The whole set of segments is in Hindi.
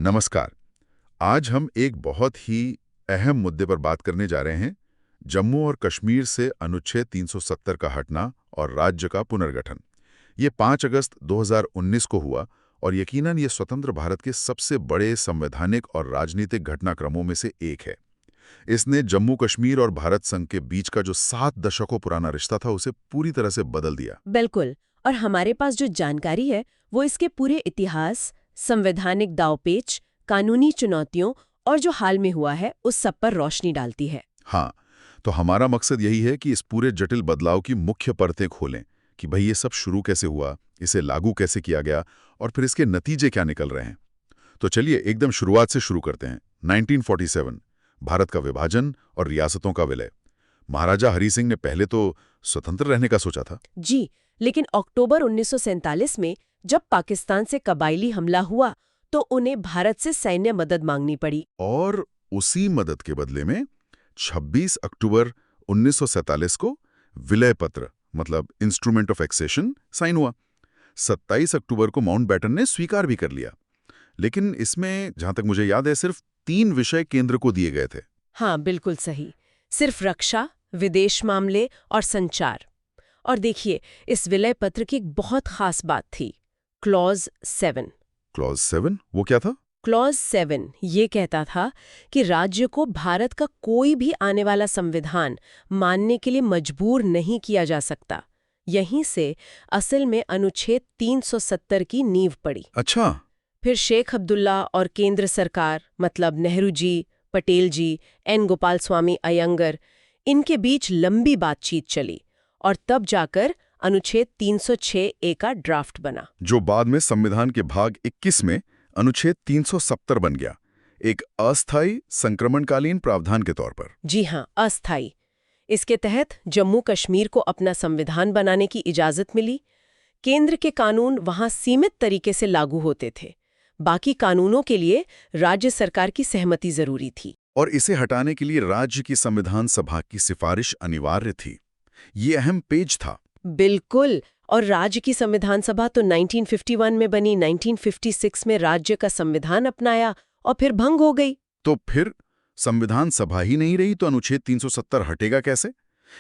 नमस्कार। आज हम एक बहुत ही अहम मुद्दे पर बात करने जा रहे हैं। जम्मू और कश्मीर से अनुच्छेद 370 का हटना और राज्य का पुनर्गठन। ये 5 अगस्त 2019 को हुआ और यकीनन ये स्वतंत्र भारत के सबसे बड़े संवैधानिक और राजनीतिक घटनाक्रमों में से एक है। इसने जम्मू कश्मीर और भारत संघ के बीच का जो 7 दशकों पुराना रिश्ता था उसे पूरी तरह से बदल दिया। बिल्कुल। और हमारे पास जो जानकारी है वो इसके पूरे इतिहास, संवैधानिक दांवपेच, कानूनी चुनौतियों और जो हाल में हुआ है उस सब पर रोशनी डालती है। हाँ, तो हमारा मकसद यही है कि इस पूरे जटिल बदलाव की मुख्य परतें खोलें कि भाई ये सब शुरू कैसे हुआ, इसे लागू कैसे किया गया और फिर इसके नतीजे क्या निकल रहे हैं। तो चलिए एकदम शुरुआत से शुरू करते हैं। 1947 भारत का विभाजन और रियासतों का विलय। महाराजा हरि सिंह ने पहले तो स्वतंत्र रहने का सोचा था। जी, लेकिन अक्टूबर 1947 में जब पाकिस्तान से कबायली हमला हुआ तो उन्हें भारत से सैन्य मदद मांगनी पड़ी। और उसी मदद के बदले में 26 अक्टूबर 1947 को विलय पत्र मतलब इंस्ट्रूमेंट ऑफ एक्सेशन साइन हुआ। 27 अक्टूबर को माउंटबेटन ने स्वीकार भी कर लिया। लेकिन इसमें जहां तक मुझे याद है सिर्फ 3 विषय केंद्र को दिए गए थे। हाँ, बिल्कुल सही। सिर्फ रक्षा, विदेश मामले और संचार। और देखिए, इस विलय पत्र की एक बहुत खास बात थी, क्लॉज 7। क्लॉज 7 वो क्या था? क्लॉज 7 ये कहता था कि राज्य को भारत का कोई भी आने वाला संविधान मानने के लिए मजबूर नहीं किया जा सकता। यहीं से असल में अनुच्छेद 370 की नींव पड़ी। अच्छा। फिर शेख अब्दुल्ला और केंद्र सरकार मतलब नेहरू जी, पटेल जी, एन गोपाल स्वामी अयंगर, इनके बीच लंबी बातचीत चली और तब जाकर अनुच्छेद 306 ए का ड्राफ्ट बना, जो बाद में संविधान के भाग 21 में अनुच्छेद 370 बन गया, एक अस्थायी संक्रमणकालीन प्रावधान के तौर पर। जी हाँ, अस्थायी। इसके तहत जम्मू कश्मीर को अपना संविधान बनाने की इजाजत मिली। केंद्र के कानून वहां सीमित तरीके से लागू होते थे। बाकी कानूनों के लिए राज्य सरकार की सहमति जरूरी थी। और इसे हटाने के लिए राज्य की संविधान सभा की सिफारिश अनिवार्य थी। ये अहम पेज था। बिल्कुल। और राज्य की संविधान सभा तो 1951 में बनी, 1956 में राज्य का संविधान अपनाया और फिर भंग हो गई। तो फिर संविधान सभा ही नहीं रही तो अनुच्छेद 370 हटेगा कैसे?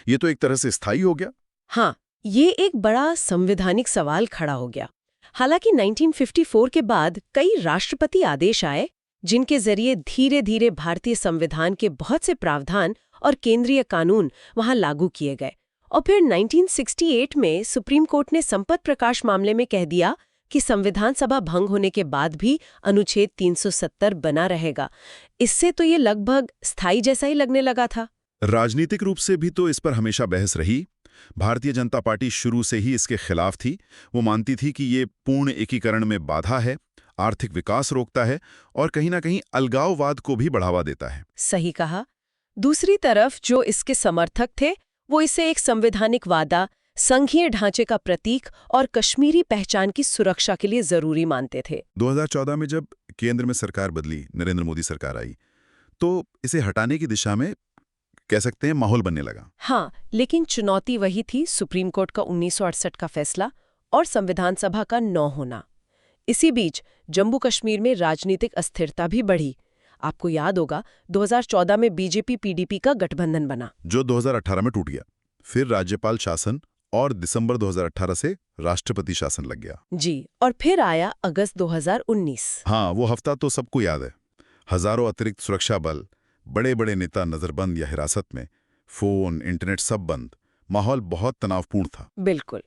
ये तो एक तरह से स्थायी हो गया। हाँ, ये एक बड़ा संवैधानिक सवाल खड़ा हो गया। हालांकि 1954 के बाद कई राष्ट्रपति आदेश आए जिनके जरिए धीरे धीरे भारतीय संविधान के बहुत से प्रावधान और केंद्रीय कानून वहां लागू किए गए। और फिर 1968 में सुप्रीम कोर्ट ने संपत प्रकाश मामले में कह दिया कि संविधान सभा भंग होने के बाद भी अनुच्छेद 370 बना रहेगा। इससे तो ये लगभग स्थायी जैसा ही लगने लगा था। राजनीतिक रूप से भी तो इस पर हमेशा बहस रही। भारतीय जनता पार्टी शुरू से ही इसके खिलाफ थी। वो मानती थी कि ये पूर्ण एकीकरण में बाधा है, आर्थिक विकास रोकता है और कहीं ना कहीं अलगाववाद को भी बढ़ावा देता है। सही कहा। दूसरी तरफ जो इसके समर्थक थे वो इसे एक संवैधानिक वादा, संघीय ढांचे का प्रतीक और कश्मीरी पहचान की सुरक्षा के लिए जरूरी मानते थे। 2014 में जब केंद्र में सरकार बदली, नरेंद्र मोदी सरकार आई, तो इसे हटाने की दिशा में कह सकते हैं माहौल बनने लगा। हाँ, लेकिन चुनौती वही थी, सुप्रीम कोर्ट का 1968 का फैसला और संविधान सभा का न होना। इसी बीच जम्मू कश्मीर में राजनीतिक अस्थिरता भी बढ़ी। आपको याद होगा 2014 में बीजेपी पीडीपी का गठबंधन बना, जो 2018 में टूट गया। फिर राज्यपाल शासन और दिसंबर 2018 से राष्ट्रपति शासन लग गया। जी, और फिर आया अगस्त 2019। हाँ, वो हफ्ता तो सबको याद है। हजारों अतिरिक्त सुरक्षा बल, बड़े बड़े नेता नजरबंद या हिरासत में, फोन इंटरनेट सब बंद। माहौल बहुत तनावपूर्ण था। बिल्कुल।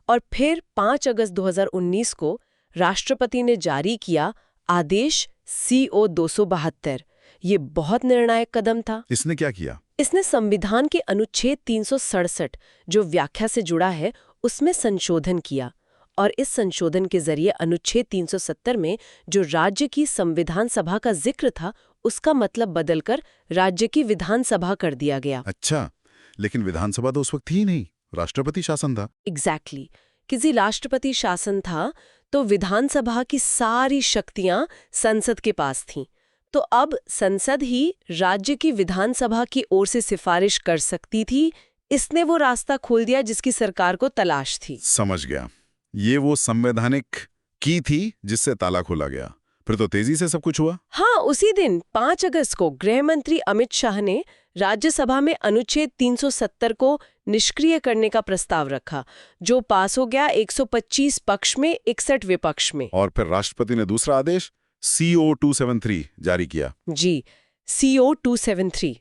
और फिर 5 अगस्त 2019 को राष्ट्रपति ने जारी किया आदेश CO 272। ये बहुत निर्णायक कदम था। इसने क्या किया? इसने संविधान के अनुच्छेद 367 जो व्याख्या से जुड़ा है उसमें संशोधन किया और इस संशोधन के जरिए अनुच्छेद 370 में जो राज्य की संविधान सभा का जिक्र था उसका मतलब बदलकर राज्य की विधानसभा कर दिया गया। अच्छा, लेकिन विधानसभा तो उस वक्त थी ही नहीं, राष्ट्रपति शासन था। एग्जैक्टली। किसी राष्ट्रपति शासन था तो विधानसभा की सारी शक्तियां संसद के पास थीं। तो अब संसद ही राज्य की विधानसभा की ओर से सिफारिश कर सकती थी। इसने वो रास्ता खोल दिया जिसकी सरकार को तलाश थी। समझ गया। ये वो संवैधानिक की थी जिससे ताला खोला गया। फिर तो तेजी से सब कुछ हुआ। हाँ, उसी दिन 5 अगस्त को गृह मंत्री अमित शाह ने राज्यसभा में अनुच्छेद 370 को निष्क्रिय करने का प्रस्ताव रखा, जो पास हो गया 125 पक्ष में 61 विपक्ष में। और फिर राष्ट्रपति ने दूसरा आदेश CO 273 जारी किया। जी, CO 273।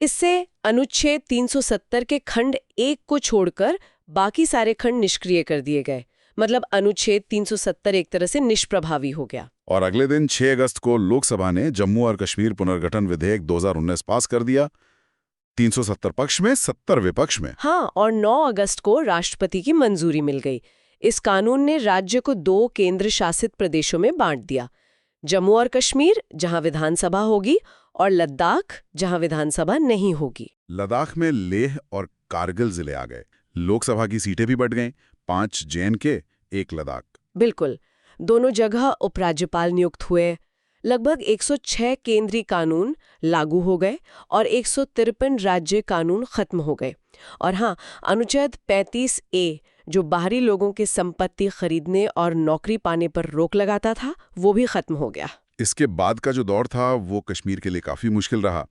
इससे अनुच्छेद 370 के खंड 1 को छोड़कर बाकी सारे खंड निष्क्रिय कर दिए गए। मतलब अनुच्छेद 370 एक तरह से निष्प्रभावी हो गया। और अगले दिन 6 अगस्त को लोकसभा ने जम्मू और कश्मीर पुनर्गठन विधेयक 2019 पास कर दिया, 370 पक्ष में 70 विपक्ष में। हाँ, और 9 अगस्त को राष्ट्रपति की मंजूरी मिल गई। इस कानून ने राज्य को 2 केंद्र शासित प्रदेशों में बांट दिया, जम्मू और कश्मीर जहां विधानसभा होगी और लद्दाख जहां विधानसभा नहीं होगी। लद्दाख में लेह और कारगिल जिले आ गए। लोकसभा की सीटें भी बढ़ गईं, 5 JNK, 1 लद्दाख। बिल्कुल, दोनों जगह उपराज्यपाल नियुक्त हुए। लगभग 106 केंद्रीय कानून लागू हो गए और 153 राज्य कानून खत्म हो गए। और हाँ, अनुच्छेद 35A जो बाहरी लोगों की संपत्ति खरीदने और नौकरी पाने पर रोक लगाता था, वो भी खत्म हो गया। इसके बाद का जो दौर था वो कश्मीर के लिए काफी मुश्किल रहा।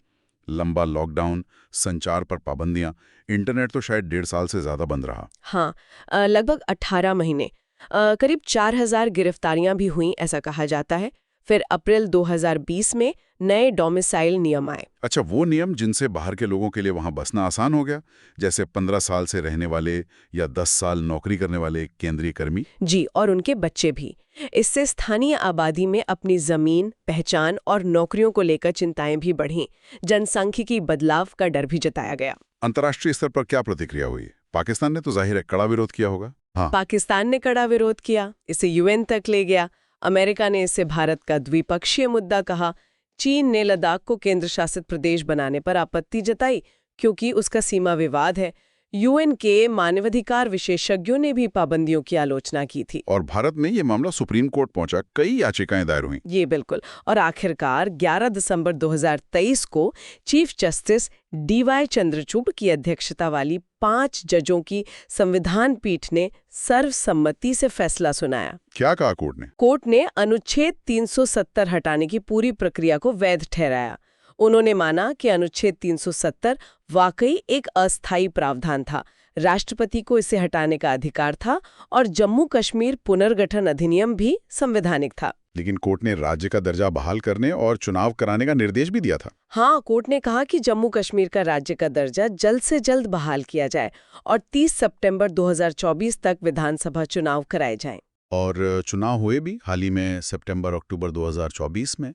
लंबा लॉकडाउन, संचार पर पाबंदियां, इंटरनेट तो शायद 1.5 साल से ज्यादा बंद रहा। हाँ, लगभग 18 महीने, करीब 4000 गिरफ्तारियां भी हुईं, ऐसा कहा जाता है। फिर अप्रैल 2020 में नए डोमिसाइल नियम आए। अच्छा, वो नियम जिनसे बाहर के लोगों के लिए वहां बसना आसान हो गया, जैसे 15 साल से रहने वाले या 10 साल नौकरी करने वाले केंद्रीय कर्मी। जी, और उनके बच्चे भी। इससे स्थानीय आबादी में अपनी जमीन, पहचान और नौकरियों को लेकर चिंताएं भी बढ़ीं। जनसांख्यिकी बदलाव का डर भी जताया गया। अंतर्राष्ट्रीय स्तर पर क्या प्रतिक्रिया हुई? पाकिस्तान ने तो जाहिर है कड़ा विरोध किया होगा। हाँ, पाकिस्तान ने कड़ा विरोध किया, इसे UN तक ले गया। अमेरिका ने इसे भारत का द्विपक्षीय मुद्दा कहा। चीन ने लद्दाख को केंद्र शासित प्रदेश बनाने पर आपत्ति जताई, क्योंकि उसका सीमा विवाद है। UN के मानवाधिकार विशेषज्ञों ने भी पाबंदियों की आलोचना की थी। और भारत में ये मामला सुप्रीम कोर्ट पहुंचा, कई याचिकाएं दायर हुई। ये बिल्कुल। और आखिरकार 11 दिसंबर 2023 को चीफ जस्टिस DY चंद्रचूड़ की अध्यक्षता वाली 5 जजों की संविधान पीठ ने सर्वसम्मति से फैसला सुनाया। क्या कहा कोर्ट ने? कोर्ट ने अनुच्छेद 370 हटाने की पूरी प्रक्रिया को वैध ठहराया। उन्होंने माना कि अनुच्छेद 370 वाकई एक अस्थायी प्रावधान था, राष्ट्रपति को इसे हटाने का अधिकार था, और जम्मू कश्मीर पुनर्गठन अधिनियम भी संवैधानिक था। लेकिन कोर्ट ने राज्य का दर्जा बहाल करने और चुनाव कराने का निर्देश भी दिया था। हाँ, कोर्ट ने कहा कि जम्मू कश्मीर का राज्य का दर्जा जल्द से जल्द बहाल किया जाए और 30 सितंबर 2024 तक विधानसभा चुनाव कराए जाएं। और चुनाव हुए भी हाल ही में, सितंबर-अक्टूबर 2024 में।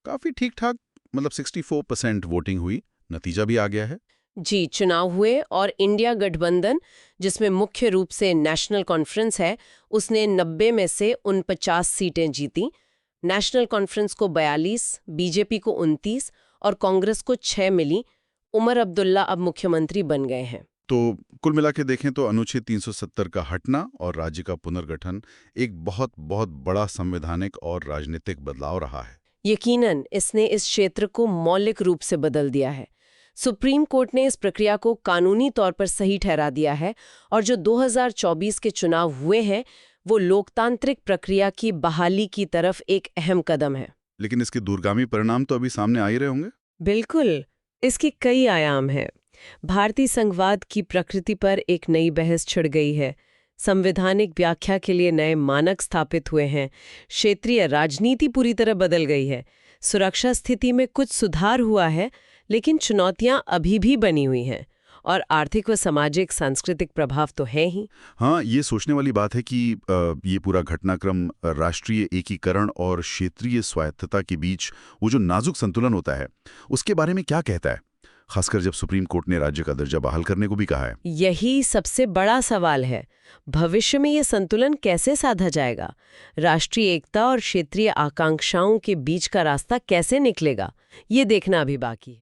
काफी ठीक ठाक, मतलब 64% वोटिंग हुई, नतीजा भी आ गया है। जी, चुनाव हुए और इंडिया गठबंधन, जिसमें मुख्य रूप से नेशनल कॉन्फ्रेंस है, उसने 90 में से 49 सीटें जीती। नेशनल कॉन्फ्रेंस को 42, बीजेपी को 29 और कांग्रेस को 6 मिली। उमर अब्दुल्ला अब मुख्यमंत्री बन गए हैं। तो कुल मिला के देखें तो अनुच्छेद 370 का हटना और राज्य का पुनर्गठन एक बहुत बहुत बड़ा संवैधानिक और राजनीतिक बदलाव रहा है। यकीनन इसने इस क्षेत्र को मौलिक रूप से बदल दिया है। सुप्रीम कोर्ट ने इस प्रक्रिया को कानूनी तौर पर सही ठहरा दिया है और जो 2024 के चुनाव हुए हैं वो लोकतांत्रिक प्रक्रिया की बहाली की तरफ एक अहम कदम है। लेकिन इसके दूरगामी परिणाम तो अभी सामने आ ही रहे होंगे। बिल्कुल, इसके कई आयाम हैं। भारतीय संघवाद की प्रकृति पर एक नई बहस छिड़ गई है। संवैधानिक व्याख्या के लिए नए मानक स्थापित हुए हैं। क्षेत्रीय राजनीति पूरी तरह बदल गई है। सुरक्षा स्थिति में कुछ सुधार हुआ है, लेकिन चुनौतियां अभी भी बनी हुई हैं और आर्थिक व सामाजिक सांस्कृतिक प्रभाव तो है ही। हाँ, ये सोचने वाली बात है कि ये पूरा घटनाक्रम राष्ट्रीय एकीकरण और क्षेत्रीय स्वायत्तता के बीच वो जो नाजुक संतुलन होता है, उसके बारे में क्या कहता है, खासकर जब सुप्रीम कोर्ट ने राज्य का दर्जा बहाल करने को भी कहा है। यही सबसे बड़ा सवाल है। भविष्य में ये संतुलन कैसे साधा जाएगा? राष्ट्रीय एकता और क्षेत्रीय आकांक्षाओं के बीच का रास्ता कैसे निकलेगा? ये देखना अभी बाकी है।